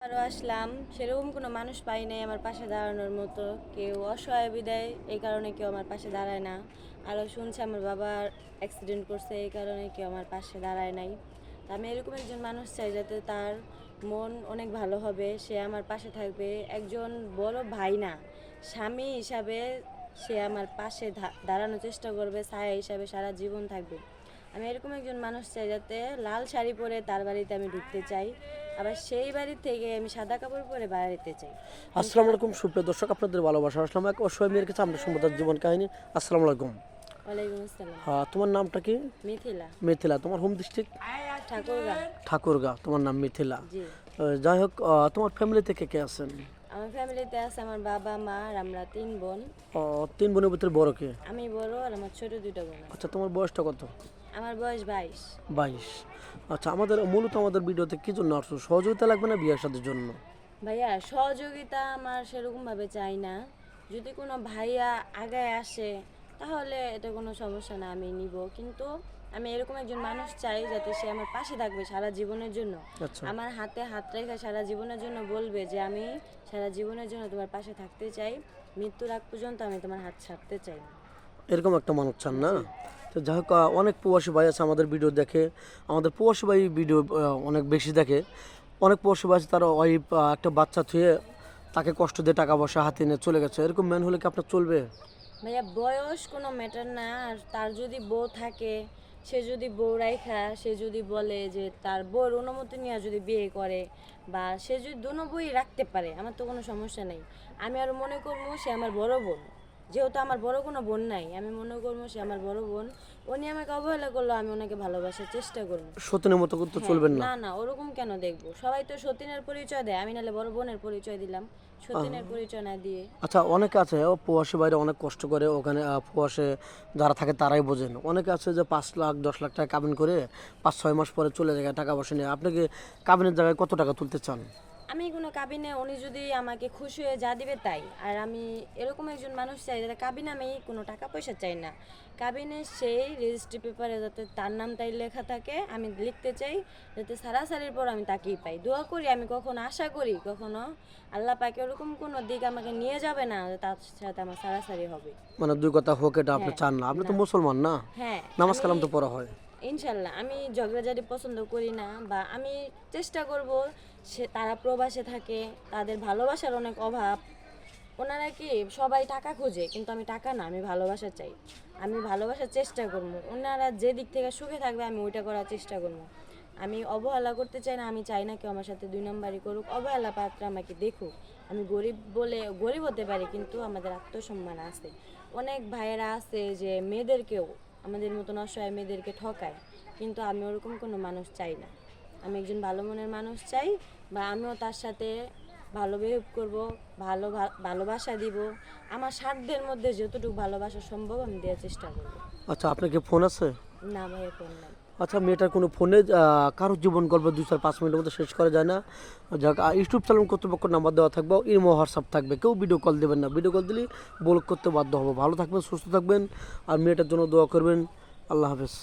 আরও আসলাম, সেরকম কোনো মানুষ পাই নাই আমার পাশে দাঁড়ানোর মতো। কেউ অসহায় বিদায় এই কারণে কেউ আমার পাশে দাঁড়ায় না। আরও শুনছে আমার বাবার অ্যাক্সিডেন্ট করছে এই কারণে কেউ আমার পাশে দাঁড়ায় নাই। তা আমি এরকম একজন মানুষ চাই যাতে তার মন অনেক ভালো হবে, সে আমার পাশে থাকবে। একজন বড় ভাই না, স্বামী হিসাবে সে আমার পাশে দাঁড়ানোর চেষ্টা করবে, ছায়া হিসাবে সারা জীবন থাকবে। আমি এরকম একজন মানুষ চাই যাতে লাল শাড়ি পরে তার বাড়িতে আমি ঢুকতে চাই, আবার সেই বাড়ি থেকে আমি সাদা কাপড় পরে বাড়িতে চাই। আসসালামু আলাইকুম সুপ্রিয় দর্শক, আপনাদের ভালোবাসা আসলাম এক অসহায় মেয়ের কাছে আমরা শুনবো তার জীবন কাহিনী। আসসালামু আলাইকুম। ওয়ালাইকুম আসসালাম। হ্যাঁ, তোমার নামটা কি? মিথিলা। মিথিলা। তোমার হোম ডিস্ট্রিক্ট? ঠাকুরগা। ঠাকুরগা। তোমার নাম মিথিলা। জি। যাই হোক, তোমার ফ্যামিলি থেকে কে আছেন? আমার ফ্যামিলিতে আছে আমার বাবা মা আর আমরা 3 বোন। তিন বোনের ভিতরে বড় কে? আমি বড় আর আমার ছোট 2টা বোন আছে। আচ্ছা, তোমার বয়সটা কত? আমার বয়স 22। 22। আচ্ছা, আমাদের ভিডিওতে কি জন্য আসছো? সহযোগিতা লাগবে না বিয়ের সাথে জন্য? ভাইয়া সহযোগিতা আমার সেরকম ভাবে চাই না। যদি কোনো ভাইয়া আগায় আসে তাহলে এটা কোনো সমস্যা না, আমি নিব। কিন্তু আমি এরকম একজন মানুষ চাই যাতে সে আমার পাশে থাকবে সারা জীবনের জন্য। আচ্ছা, আমার হাতে হাত রেখে সারা জীবনের জন্য বলবে যে আমি সারা জীবনের জন্য তোমার পাশে থাকতে চাই, মৃত্যুর আগ পর্যন্ত আমি তোমার হাত ছাড়তে চাই না। এরকম একটা মানুষ চান না? তো যাই হোক, অনেক প্রবাসী ভাই আছে আমাদের ভিডিও দেখে। আমাদের প্রবাসী ভাই ভিডিও অনেক বেশি দেখে। অনেক প্রবাসী ভাই আছে, তার ওয়াইফ একটা বাচ্চা থুয়ে তাকে কষ্ট দিয়ে টাকা পয়সা হাতে নিয়ে চলে গেছে। এরকম ম্যান হলে কি আপনার চলবে? ভাইয়া বয়স কোনো ম্যাটার না, আর তার যদি বউ থাকে, সে যদি বউ রাইখা সে যদি বলে যে তার বউর অনুমতি নিয়ে যদি বিয়ে করে, বা সে যদি দুনো বই রাখতে পারে, আমার তো কোনো সমস্যা নেই। আমি আর মনে করবো সে আমার বড় বোন, যেহেতু আমার বড় কোনো বোন নাই, আমি মনে করবো সে আমার বড় বোন। উনি আমাকে অবহেলা করলো, আমি ওনাকে ভালোবাসার চেষ্টা করবো। সতীনের মতো করতে হ্যাঁ, চলবেন না। না না, ওরকম কেন দেখবো? সবাই তো সতীনের পরিচয় দেয়, আমি নাহলে বড় বোনের পরিচয় দিলাম, সতীনের পরিচয় না দিয়ে। আচ্ছা, অনেকে আছে প্রবাসী বাইরে অনেক কষ্ট করে ওখানে, প্রবাসে যারা থাকে তারাই বোঝেন। অনেকে আছে যে 5 লাখ 10 লাখ টাকা কাবিন করে 5-6 মাস পরে চলে যায় টাকা পয়সা নিয়ে। আপনি কি কাবিনের জায়গায় কত টাকা তুলতে চান? আমি কোনো কাবিনে উনি যদি আমাকে খুশি হয়ে যা দিবে তাই। আর আমি এরকম একজন মানুষ চাই যাতে কাবিনে আমি কোনো টাকা পয়সা চাই না, কাবিনে সেই রেজিস্ট্রি পেপারে যাতে তার নামটাই লেখা থাকে, আমি লিখতে চাই যাতে সারাসারির পর আমি তাকেই পাই। দোয়া করি, আমি কখনো আশা করি কখনো আল্লাহ পাকে ওরকম কোনো দিক আমাকে নিয়ে যাবে না যে তার সাথে আমার সারাসারি হবে। মানে দুই কথা হোক, এটা আপনি হ্যাঁ, চান না? আপনি তো না। মুসলমান না? হ্যাঁ, নামাজ কালাম তো আমি পড়া হয়। ইনশাল্লাহ আমি ঝগড়াঝাটি পছন্দ করি না, বা আমি চেষ্টা করব। সে তারা প্রবাসে থাকে, তাদের ভালোবাসার অনেক অভাব। ওনারা কি সবাই টাকা খোঁজে, কিন্তু আমি টাকা না, আমি ভালোবাসা চাই। আমি ভালোবাসার চেষ্টা করবো, ওনারা যে দিক থেকে সুখে থাকবে আমি ওইটা করার চেষ্টা করবো। আমি অবহেলা করতে চাই না, আমি চাই না কেউ আমার সাথে 2 নম্বরই করুক, অবহেলা পাত্র আমাকে দেখুক। আমি গরিব বলে গরিব হতে পারি, কিন্তু আমাদের আত্মসম্মান আছে। অনেক ভাইয়েরা আছে যে মেয়েদেরকেও, আমাদের মতন অসহায় মেয়েদেরকে ঠকায়, কিন্তু আমি ওরকম কোনো মানুষ চাই না। আমি একজন ভালো মনের মানুষ চাই, বা আমিও তার সাথে ভালো বিহেভ করব, ভালোবাসা দিব। আমার সাধ্যের মধ্যে যতটুকু ভালোবাসা সম্ভব আমি দেওয়ার চেষ্টা করব। আচ্ছা, আপনার কি ফোন আছে? না ভাইয়া, ফোন নাই। আচ্ছা, মেয়েটার কোনো ফোনে কারোর জীবন গল্প 2-4-5 মিনিটের মধ্যে শেষ করা যায় না? যাক, ইউটিউব চ্যানেল কর্তৃপক্ষ নাম্বার দেওয়া থাকবে, ইমো হোয়াটসঅ্যাপ থাকবে। কেউ ভিডিও কল দেবেন না, ভিডিও কল দিলেই ব্লক করতে বাধ্য হবো। ভালো থাকবেন, সুস্থ থাকবেন, আর মেয়েটার জন্য দোয়া করবেন। আল্লাহ হাফেজ।